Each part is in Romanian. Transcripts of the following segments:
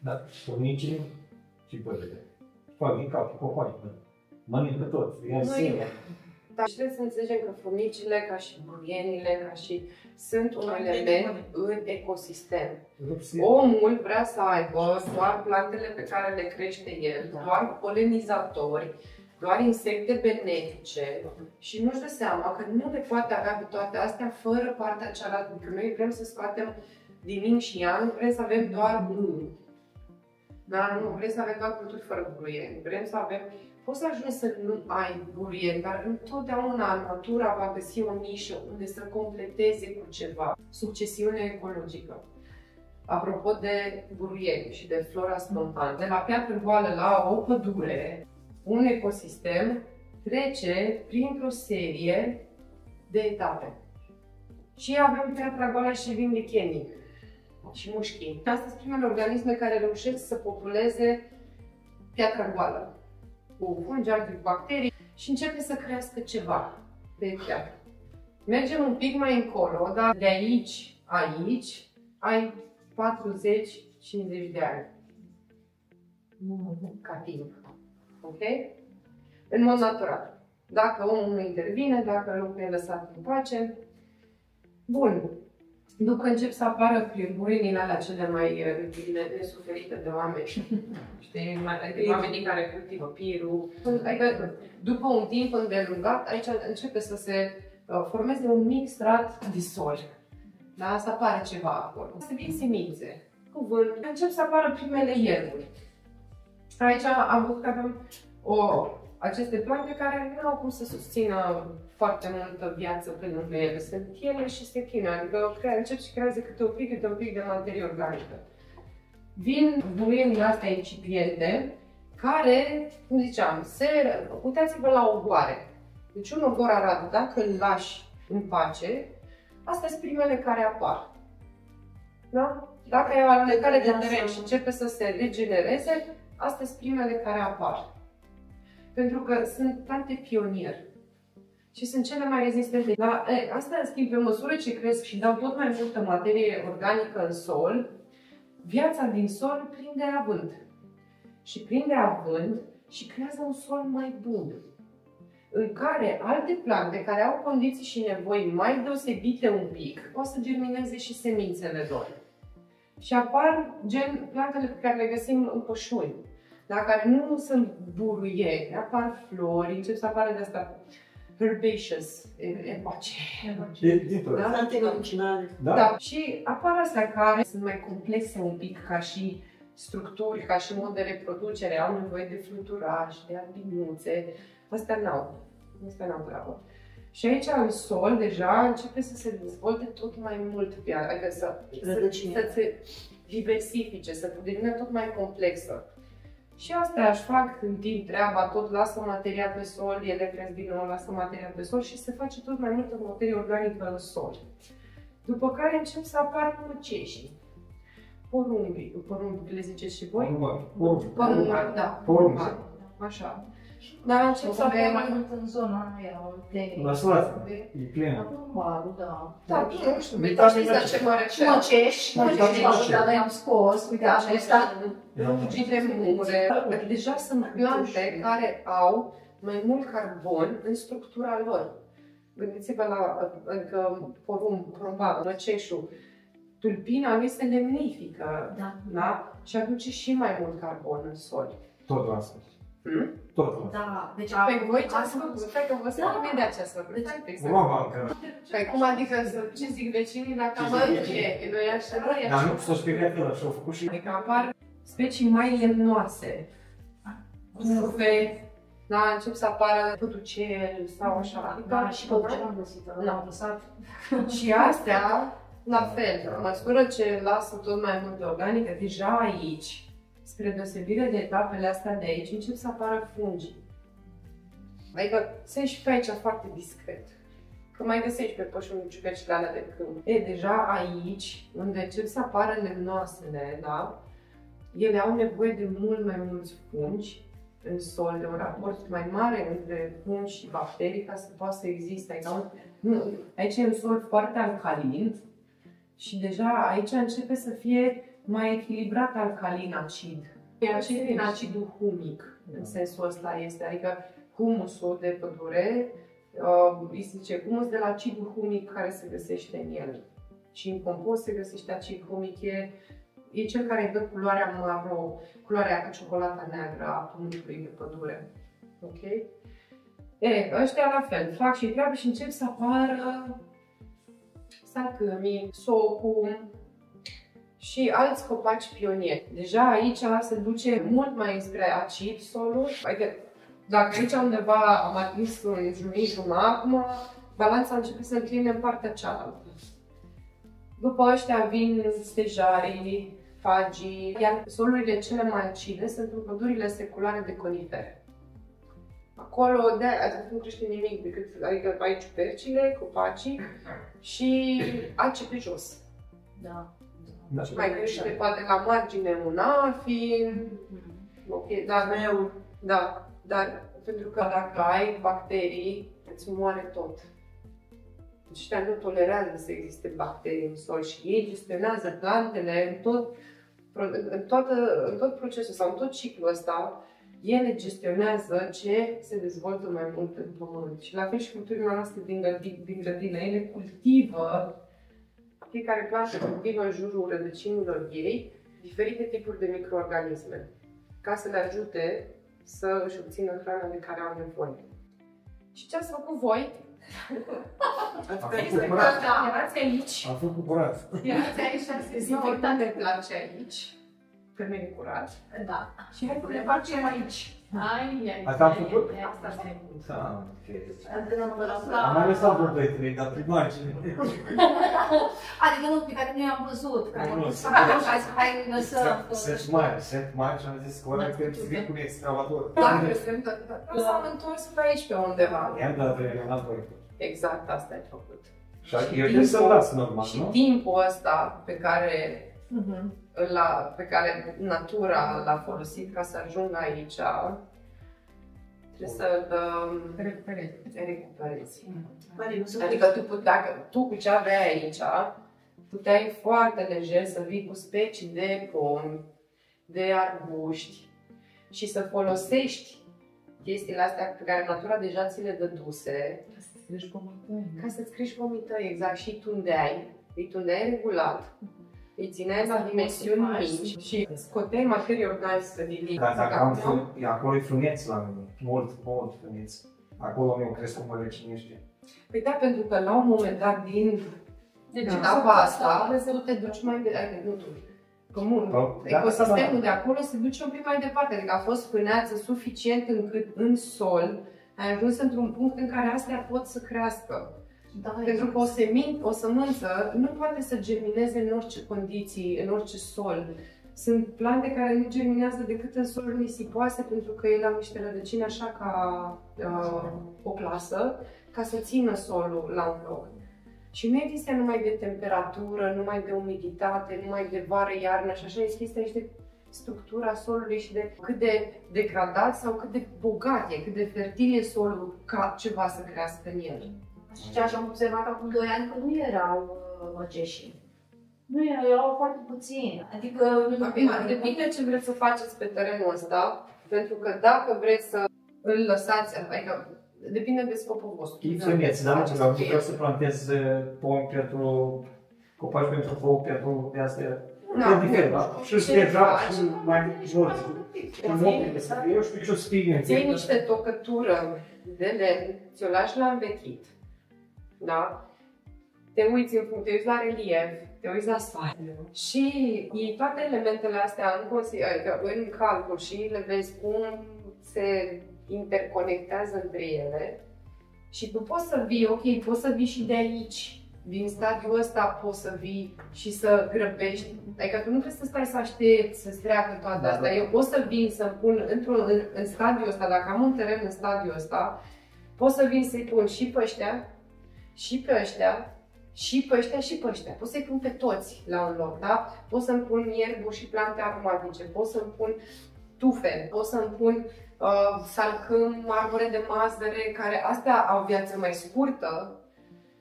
Da, furnicile și pădele. Fac din cap, copaci, mănâncă tot, ia singur. Dar trebuie să înțelegem că furnicile, ca și buruienile, sunt un element în ecosistem. Omul vrea să aibă doar plantele pe care le crește el, doar polenizatori, doar insecte benefice și nu-și dă seama că nu le poate avea pe toate astea fără partea cealaltă. Că noi vrem să scoatem din yin și yang, vrem să avem doar buruieni. Da, nu, vrem să avem doar culturi fără buruieni. Vrem să avem... Poți să ajungi să nu ai buruieni, dar întotdeauna natura va găsi o nișă unde să completeze cu ceva. Succesiune ecologică. Apropo de buruieni și de flora spontană, de la piatră goală la o pădure, un ecosistem trece printr-o serie de etape. Și avem piatra goală și vin lichenii și mușchii. Astea sunt primele organisme care reușesc să populeze piatra goală cu fungi, cu bacterii și începe să crească ceva pe piatră. Mergem un pic mai încolo, dar de aici ai 40-50 de ani ca timp. Ok? În mod natural. Dacă omul nu intervine, dacă locul e lăsat în pace. Bun. După încep să apară buruienile alea cele mai nesuferite de oameni. Știi? Adică oamenii care cultivă pirul. Adică după un timp îndelungat, aici începe să se formeze un mic strat de sol. Da? Să apară ceva acolo. Să vin semințe. Cu vânt. Încep să apară primele ierburi. Aici am văzut că avem aceste plante care nu au cum să susțină foarte multă viață pe lângă ele. Sunt ele și se chinuie, adică încep și creează câte un pic de materie organică. Vin buruienile astea incipiente, care, cum ziceam, uitați-vă la ogoare. Deci un ogor arată, dacă îl lași în pace, astea sunt primele care apar. Da? Dacă e o alunecare de teren și începe să se regenereze, astea sunt primele care apar. Pentru că sunt plante pionier și sunt cele mai rezistente. Dar asta, în schimb, pe măsură ce cresc și dau tot mai multă materie organică în sol, viața din sol prinde avânt. Și prinde avânt și creează un sol mai bun, în care alte plante care au condiții și nevoi mai deosebite un pic, pot să germineze și semințele lor. Și apar gen plantele pe care le găsim în pășuni. Dar care nu sunt buruieni, apar flori, încep să apară de asta herbaceous, da? Și apar astea care sunt mai complexe un pic ca și structuri, ca și mod de reproducere, au nevoie de fluturaj, de albinuțe, astea n-au treabă. Și aici în sol deja începe să se dezvolte tot mai mult piața, adică să se diversifice, să devină tot mai complexă. Și asta își fac în timp treaba, tot lasă materia pe sol, ele cresc din nou, lasă materia pe sol și se face tot mai multă materie organică în sol. După care încep să apară măceșii, porumbii, le ziceți și voi? Porumbi, da, porumbi, așa. Dar încep să avem mai mult în zona aia de... Lăsați, e plină. Da, nu știu, știți la ce mă refer. Măcești, dar noi am scos, uite, acesta. Mure. Deja sunt plante care au mai mult carbon în structura lor. Gândiți-vă la porumba, măceșul. Tulpina lui se lemnifică, da? Și aduce și mai mult carbon în sol. Tot la asta. Tot la asta. Da, deci pe voi ce ați făcut? Stai că vă spun imediat ce ați făcut. Păi cum adică, ce zic vecinii dacă mănânce? Nu e așa? Dar nu s-o speriat ăla și-o făcut și... Adică apar specii mai lemnoase. Curve, da, încep să apară păducel sau așa. Da, și păducel am găsit, l-am lăsat. Și astea, la fel, în măsură ce lasă tot mai mult de organică, deja aici, spre deosebire de etapele astea de aici, încep să apară fungii. Adică sunt și pe aici foarte discret. Că mai găsești pe pășuni ciupercile alea de câmp. Deja aici, unde încep să apară lemnoasele, da? Ele au nevoie de mult mai mulți fungi în sol, de un raport mai mare între fungi și bacterii ca să poată să existe. Adică, aici e un sol foarte alcalin și deja aici începe să fie mai echilibrat alcalin-acid. Acid din acidul humic, în sensul ăsta este, adică humusul de pădure, îi se zice humus de la acidul humic care se găsește în el. Și în compost se găsește acid humic, e cel care dă culoarea maro, culoarea ca ciocolata neagră a pământului de pădure. Ok? Ăștia la fel, fac și treabă și încep să apară salcâmii, socul și alți copaci pionieri. Deja aici se duce mult mai spre acid solul, adică dacă aici undeva am atins un jumătate, acum balanța începe să încline în partea cealaltă. După ăștia vin stejarii, fagii, iar solurile cele mai acide sunt în pădurile seculare de conifere. Acolo nu crește nimic decât, adică ai ciupercile, copacii și ace pe jos. Da. Și mai crește poate la margine un afin, ok, dar pentru că dacă ai bacterii, îți moare tot. Deci ăștia nu tolerează să existe bacterii în sol și ei gestionează plantele în tot procesul sau în tot ciclul ăsta. Ele gestionează ce se dezvoltă mai mult în pământ. Și la fel și culturile noastre din grădină. Ele cultivă, fiecare plantă cultivă în jurul rădăcinilor ei diferite tipuri de microorganisme ca să le ajute să își obțină hrana de care au nevoie. Și ce ați făcut voi? Erați aici. Am făcut curat. Erați aici și ați dezinfectat de place aici. Pe mine curat. Da. Și hai să le facem aici. Asta am făcut? Asta se făcut. Da, ok. Am mai lăsat vreo 2-3, dar prin margine. Adică nu, pe care noi am văzut. Hai lăsăm. Sunt mari și am zis că ăla trebuie să vin cu un excavator. Dacă s-am întors pe aici pe undeva. I-am dat regionator. Exact asta ai făcut. Și eu trebuie să-l las normal, și nu? timpul ăsta pe care natura l-a folosit ca să ajungă aici, trebuie să-l recuperezi. Adică dacă tu cu ce aveai aici, puteai foarte lejer să vii cu specii de pomi, de arbuști și să folosești chestiile astea pe care natura deja ți le dăduse ca să-ți crești pomii tăi, exact, și îi tundeai regulat. Îi țineai la dimensiuni mici și scoteai materii organice. Dar dacă acolo e fruneț la mine, mult fruneț. Acolo mi-au crescut mărăcinește. Păi da, pentru că la un moment dat din apa asta, tu te duci mai departe, nu tu, pământul. Ecosistemul de acolo se duce un pic mai departe, adică a fost frâneață suficient încât în sol ai ajuns într-un punct în care astea pot să crească. Da, pentru că o sămânță nu poate să germineze în orice condiții, în orice sol. Sunt plante care nu germinează decât în soluri nisipoase pentru că ele au niște rădăcini așa ca o plasă, ca să țină solul la un loc. Și nu există numai de temperatură, numai de umiditate, numai de vară, iarnă și așa, există niște structura solului și de cât de degradat sau cât de bogat e, cât de fertil e solul ca ceva să crească în el. Și ceea ce am observat acum 2 ani, că nu erau măceși. Nu erau foarte puțini. Adică... Depinde ce vreți să faceți pe terenul ăsta, pentru că dacă vreți să îl lăsați, adică depinde de scopul vostru. Chipsuneți, dar nu vreau să plantez pomi pentru copaci pentru foc, pentru de astea. E diferit, da? Și stejar și mai mulți. Eu știu ce o spigă. Ții niște tocătură de lemn, ți-o lași la învechit. Da? Te uiți la relief, te uiți la soare și iei toate elementele astea în calcul și le vezi cum se interconectează între ele și tu poți să vii, ok, poți să vii și de aici, din stadiul ăsta poți să vii și să grăbești, adică tu nu trebuie să stai să aștepți să-ți treacă toate astea, eu pot să vin să pun în stadiul ăsta, dacă am un teren în stadiul ăsta, pot să vin să-i pun și pe ăștia, și pe ăștia, și pe ăștia, și pe ăștia. Pot să-i pun pe toți la un loc, da? Pot să-mi pun ierburi și plante aromatice, pot să-mi pun tufe, pot să-mi pun salcâm, arbore de mazăre, care astea au viață mai scurtă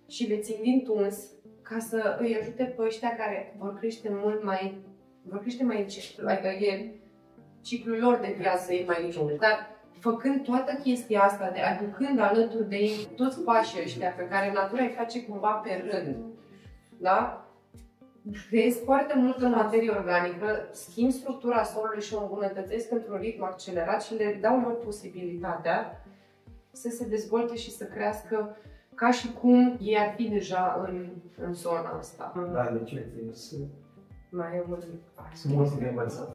și le țin din tuns ca să îi ajute pe ăștia care vor crește mult mai vor crește mai încet. Adică ciclul lor de viață e mai lung. Dar făcând toată chestia asta, aducând alături de ei toți pașii ăștia pe care natura îi face cumva pe rând, da? Creezi foarte multă materie organică, schimb structura solului și o îmbunătățesc într-un ritm accelerat și le dau lor posibilitatea să se dezvolte și să crească ca și cum ei ar fi deja în zona asta. Da, deci mai e mult de învățat.